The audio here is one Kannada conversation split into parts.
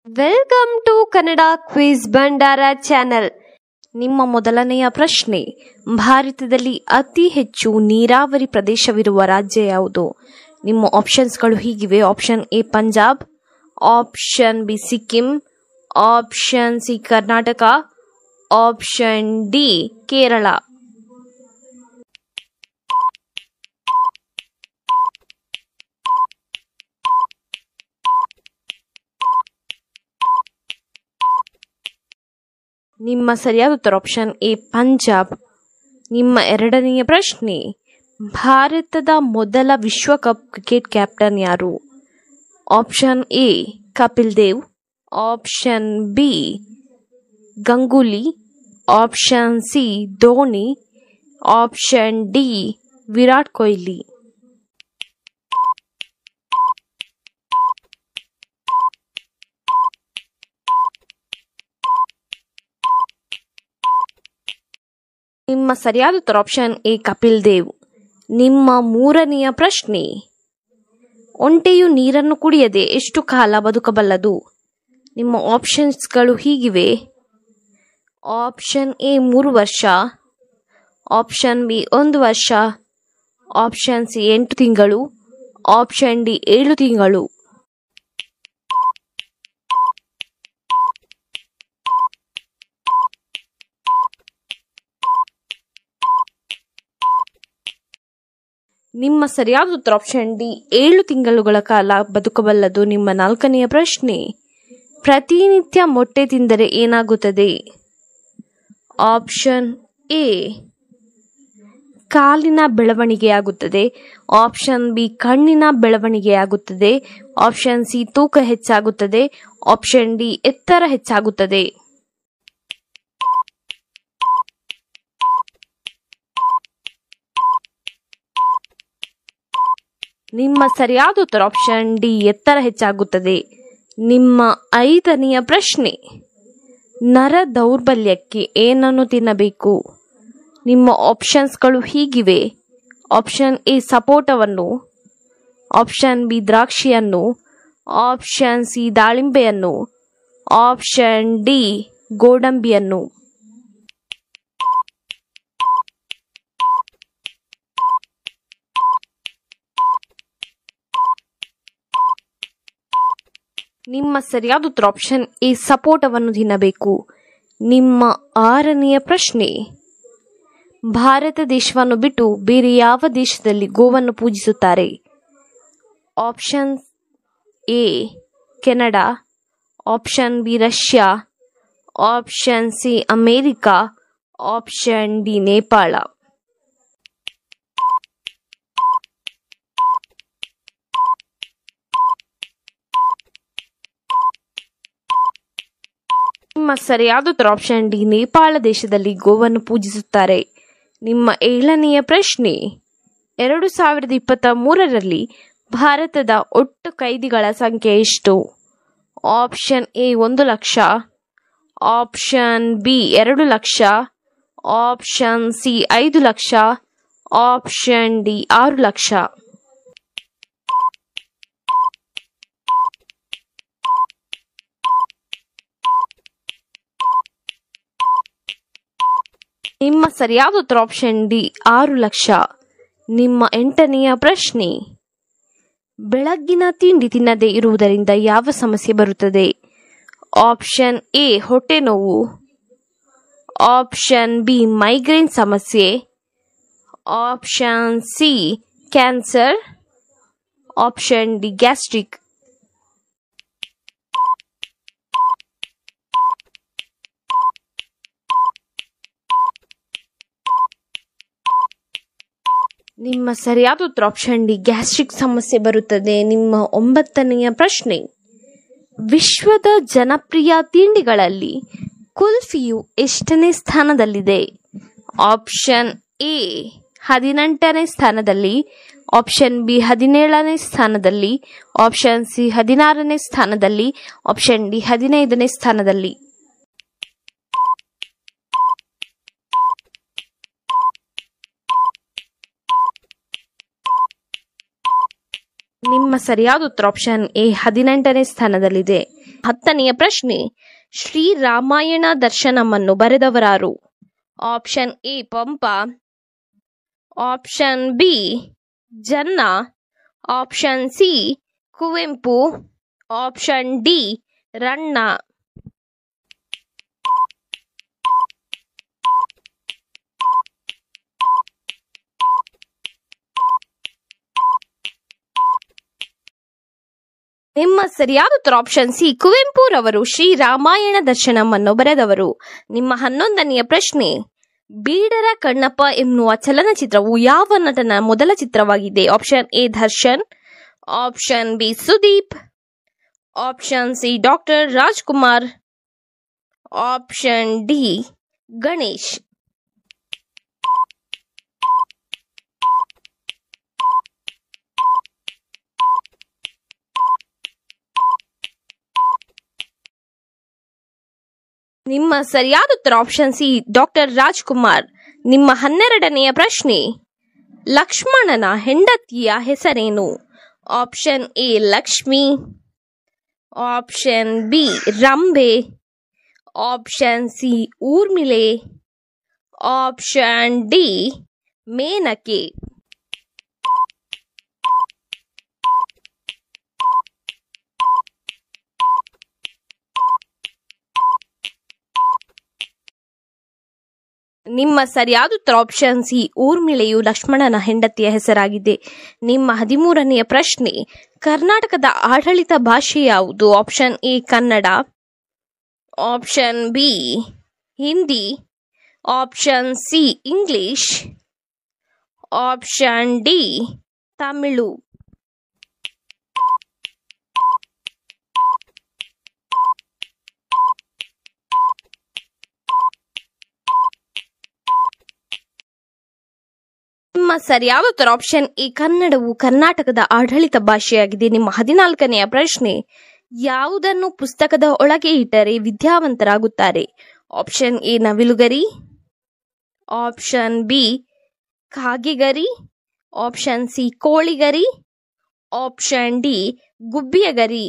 ವೆಲ್ಕಮ್ ಟು ಕನ್ನಡ ಕ್ವಿಜ್ ಭಂಡಾರ ಚಾನೆಲ್. ನಿಮ್ಮ ಮೊದಲನೆಯ ಪ್ರಶ್ನೆ, ಭಾರತದಲ್ಲಿ ಅತಿ ಹೆಚ್ಚು ನೀರಾವರಿ ಪ್ರದೇಶವಿರುವ ರಾಜ್ಯ ಯಾವುದು? ನಿಮ್ಮ ಆಪ್ಷನ್ಸ್ಗಳು ಹೀಗಿವೆ. Option A Punjab, option B Sikkim, option C Karnataka, option D Kerala. ನಿಮ್ಮ ಸರಿಯಾದ ಉತ್ತರ ಆಪ್ಷನ್ ಎ ಪಂಜಾಬ್. ನಿಮ್ಮ ಎರಡನೆಯ ಪ್ರಶ್ನೆ, ಭಾರತದ ಮೊದಲ ವಿಶ್ವಕಪ್ ಕ್ರಿಕೆಟ್ ಕ್ಯಾಪ್ಟನ್ ಯಾರು? Option A Kapil Dev, option B Ganguly, option C Dhoni, option D Virat Kohli. ನಿಮ್ಮ ಸರಿಯಾದ ಉತ್ತರ ಆಪ್ಷನ್ ಎ ಕಪಿಲ್ ದೇವ್. ನಿಮ್ಮ ಮೂರನೆಯ ಪ್ರಶ್ನೆ, ಒಂಟೆಯು ನೀರನ್ನು ಕುಡಿಯದೆ ಎಷ್ಟು ಕಾಲ ಬದುಕಬಲ್ಲದು? ನಿಮ್ಮ ಆಪ್ಷನ್ಸ್ಗಳು ಹೀಗಿವೆ. ಆಪ್ಷನ್ ಎ 3 ವರ್ಷ, ಆಪ್ಷನ್ ಬಿ 1 ವರ್ಷ, ಆಪ್ಷನ್ ಸಿ 8 ತಿಂಗಳು, ಆಪ್ಷನ್ ಡಿ 7 ತಿಂಗಳು. ನಿಮ್ಮ ಸರಿಯಾದ ಉತ್ತರ ಆಪ್ಷನ್ ಡಿ 7 ತಿಂಗಳುಗಳ ಕಾಲ ಬದುಕಬಲ್ಲದು. ನಿಮ್ಮ ನಾಲ್ಕನೆಯ ಪ್ರಶ್ನೆ, ಪ್ರತಿನಿತ್ಯ ಮೊಟ್ಟೆ ತಿಂದರೆ ಏನಾಗುತ್ತದೆ? ಆಪ್ಷನ್ ಎ ಕಾಲಿನ ಬೆಳವಣಿಗೆಯಾಗುತ್ತದೆ, ಆಪ್ಷನ್ ಬಿ ಕಣ್ಣಿನ ಬೆಳವಣಿಗೆಯಾಗುತ್ತದೆ, ಆಪ್ಷನ್ ಸಿ ತೂಕ ಹೆಚ್ಚಾಗುತ್ತದೆ, ಆಪ್ಷನ್ ಡಿ ಎತ್ತರ ಹೆಚ್ಚಾಗುತ್ತದೆ. ನಿಮ್ಮ ಸರಿಯಾದ ಉತ್ತರ ಆಪ್ಷನ್ ಡಿ ಎತ್ತರ ಹೆಚ್ಚಾಗುತ್ತದೆ. ನಿಮ್ಮ ಐದನೆಯ ಪ್ರಶ್ನೆ, ನರ ದೌರ್ಬಲ್ಯಕ್ಕೆ ಏನನ್ನು ತಿನ್ನಬೇಕು? ನಿಮ್ಮ ಆಪ್ಷನ್ಸ್ಗಳು ಹೀಗಿವೆ. ಆಪ್ಷನ್ ಎ ಸಪೋಟವನ್ನು, ಆಪ್ಷನ್ ಬಿ ದ್ರಾಕ್ಷಿಯನ್ನು, ಆಪ್ಷನ್ ಸಿ ದಾಳಿಂಬೆಯನ್ನು, ಆಪ್ಷನ್ ಡಿ ಗೋಡಂಬಿಯನ್ನು. ನಿಮ್ಮ ಸರಿಯಾದ ಉತ್ತರ ಆಪ್ಷನ್ ಎ ಸಪೋಟವನ್ನು ತಿನ್ನಬೇಕು. ನಿಮ್ಮ ಆರನೆಯ ಪ್ರಶ್ನೆ, ಭಾರತ ದೇಶವನ್ನು ಬಿಟ್ಟು ಬೇರೆ ಯಾವ ದೇಶದಲ್ಲಿ ಗೋವನ್ನು ಪೂಜಿಸುತ್ತಾರೆ? Option A Canada, option B Russia, option C America, option D Nepal. ನಿಮ್ಮ ಸರಿಯಾದ ಉತ್ತರ ಆಪ್ಷನ್ ಡಿ ನೇಪಾಳ ದೇಶದಲ್ಲಿ ಗೋವನ್ನು ಪೂಜಿಸುತ್ತಾರೆ. ನಿಮ್ಮ ಏಳನೆಯ ಪ್ರಶ್ನೆ, 2023ರಲ್ಲಿ ಭಾರತದ ಒಟ್ಟು ಕೈದಿಗಳ ಸಂಖ್ಯೆ ಎಷ್ಟು? Option A 1 lakh, option B 2 lakh, option C 5 lakh, option D 6 lakh. ನಿಮ್ಮ ಸರಿಯಾದ ಉತ್ತರ ಆಪ್ಷನ್ ಡಿ 6 ಲಕ್ಷ. ನಿಮ್ಮ ಎಂಟನೆಯ ಪ್ರಶ್ನೆ, ಬೆಳಗ್ಗಿನ ತಿಂಡಿ ತಿನ್ನದೇ ಇರುವುದರಿಂದ ಯಾವ ಸಮಸ್ಯೆ ಬರುತ್ತದೆ? ಆಪ್ಷನ್ ಎ ಹೊಟ್ಟೆ ನೋವು, ಆಪ್ಷನ್ ಬಿ ಮೈಗ್ರೇನ್ ಸಮಸ್ಯೆ, option C cancer, option D gastric. ನಿಮ್ಮ ಸರಿಯಾದ ಉತ್ತರ ಆಪ್ಷನ್ ಡಿ ಗ್ಯಾಸ್ಟ್ರಿಕ್ ಸಮಸ್ಯೆ ಬರುತ್ತದೆ. ನಿಮ್ಮ 9ನೆಯ ಪ್ರಶ್ನೆ, ವಿಶ್ವದ ಜನಪ್ರಿಯ ತಿಂಡಿಗಳಲ್ಲಿ ಕುಲ್ಫಿಯು ಎಷ್ಟನೇ ಸ್ಥಾನದಲ್ಲಿದೆ? ಆಪ್ಷನ್ ಎ 18ನೇ ಸ್ಥಾನದಲ್ಲಿ, ಆಪ್ಷನ್ ಬಿ 17ನೇ ಸ್ಥಾನದಲ್ಲಿ, ಆಪ್ಷನ್ ಸಿ 16ನೇ ಸ್ಥಾನದಲ್ಲಿ, ಆಪ್ಷನ್ ಡಿ 15ನೇ ಸ್ಥಾನದಲ್ಲಿ. ನಿಮ್ಮ ಸರಿಯಾದ ಉತ್ತರ ಆಪ್ಷನ್ ಎ 18ನೇ ಸ್ಥಾನದಲ್ಲಿದೆ. 10ನೆಯ ಪ್ರಶ್ನೆ, ಶ್ರೀರಾಮಾಯಣ ದರ್ಶನಮನ್ನು ಬರೆದವರಾರು? Option A Pampa, option B Janna, option C Kuvempu, option D Ranna. ನಿಮ್ಮ ಸರಿಯಾದ ಉತ್ತರ ಆಪ್ಷನ್ ಸಿ ಕುವೆಂಪುರವರು ಶ್ರೀರಾಮಾಯಣ ದರ್ಶನಮನ್ನು ಬರೆದವರು. ನಿಮ್ಮ 11ನೆಯ ಪ್ರಶ್ನೆ, ಬೀಡರ ಕಣ್ಣಪ್ಪ ಎನ್ನುವ ಚಲನಚಿತ್ರವು ಯಾವ ನಟನ ಮೊದಲ ಚಿತ್ರವಾಗಿದೆ? Option A Darshan, option B Sudeep, option C doctor Rajkumar, option D Ganesh. ನಿಮ್ಮ ಸರಿಯಾದ ಉತ್ತರ ಆಪ್ಷನ್ ಸಿ ಡಾಕ್ಟರ್ ರಾಜ್ಕುಮಾರ್. ನಿಮ್ಮ 12ನೆಯ ಪ್ರಶ್ನೆ, ಲಕ್ಷ್ಮಣನ ಹೆಂಡತಿಯ ಹೆಸರೇನು? Option A Lakshmi, option B Rambe, option C Urmile, option D Menake. ನಿಮ್ಮ ಸರಿಯಾದ ಉತ್ತರ ಆಪ್ಷನ್ ಸಿ ಊರ್ಮಿಳೆಯು ಲಕ್ಷ್ಮಣನ ಹೆಂಡತಿಯ ಹೆಸರಾಗಿದೆ. ನಿಮ್ಮ 13ನೆಯ ಪ್ರಶ್ನೆ, ಕರ್ನಾಟಕದ ಆಡಳಿತ ಭಾಷೆ ಯಾವುದು? Option A Kannada, option B Hindi, option C English, option D Tamil. ನಿಮ್ಮ ಸರಿಯಾದ ಉತ್ತರ ಆಪ್ಷನ್ ಎ ಕನ್ನಡವು ಕರ್ನಾಟಕದ ಆಡಳಿತ ಭಾಷೆಯಾಗಿದೆ. ನಿಮ್ಮ 14ನೆಯ ಪ್ರಶ್ನೆ, ಯಾವುದನ್ನು ಪುಸ್ತಕದ ಒಳಗೆ ಇಟ್ಟರೆ ವಿದ್ಯಾವಂತರಾಗುತ್ತಾರೆ? ಆಪ್ಷನ್ ಎ ನವಿಲುಗರಿ, ಆಪ್ಷನ್ ಬಿ ಕಾಗೆಗರಿ, ಆಪ್ಷನ್ ಸಿ ಕೋಳಿಗರಿ, ಆಪ್ಷನ್ ಡಿ ಗುಬ್ಬಿಯಗರಿ.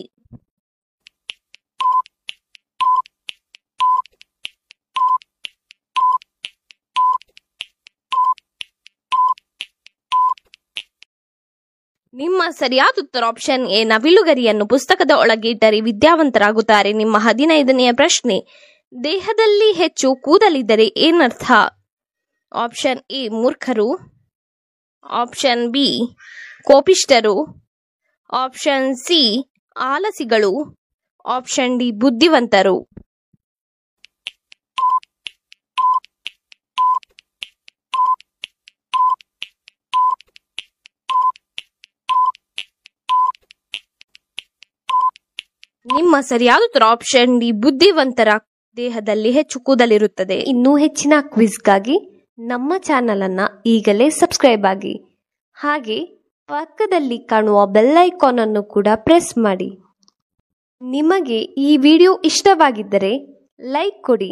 ನಿಮ್ಮ ಸರಿಯಾದ ಉತ್ತರ ಆಪ್ಷನ್ ಎ ನವಿಲುಗರಿಯನ್ನು ಪುಸ್ತಕದ ಒಳಗೆ ಇಟ್ಟರೆ ವಿದ್ಯಾವಂತರಾಗುತ್ತಾರೆ. ನಿಮ್ಮ 15ನೆಯ ಪ್ರಶ್ನೆ, ದೇಹದಲ್ಲಿ ಹೆಚ್ಚು ಕೂದಲಿದ್ದರೆ ಏನರ್ಥ? ಆಪ್ಷನ್ ಎ ಮೂರ್ಖರು, ಆಪ್ಷನ್ ಬಿ ಕೋಪಿಷ್ಠರು, ಆಪ್ಷನ್ ಸಿ ಆಲಸಿಗಳು, ಆಪ್ಷನ್ ಡಿ ಬುದ್ಧಿವಂತರು. ನಿಮ್ಮ ಸರಿಯಾದ ಉತ್ತರ ಆಪ್ಷನ್ ಡಿ ಬುದ್ಧಿವಂತರ ದೇಹದಲ್ಲಿ ಹೆಚ್ಚು ಕೂದಲಿರುತ್ತದೆ. ಇನ್ನೂ ಹೆಚ್ಚಿನ ಕ್ವಿಜ್ಗಾಗಿ ನಮ್ಮ ಚಾನೆಲ್ ಅನ್ನ ಈಗಲೇ ಸಬ್ಸ್ಕ್ರೈಬ್ ಆಗಿ, ಹಾಗೆ ಪಕ್ಕದಲ್ಲಿ ಕಾಣುವ ಬೆಲ್ ಐಕಾನ್ ಅನ್ನು ಕೂಡ ಪ್ರೆಸ್ ಮಾಡಿ. ನಿಮಗೆ ಈ ವಿಡಿಯೋ ಇಷ್ಟವಾಗಿದ್ದರೆ ಲೈಕ್ ಕೊಡಿ.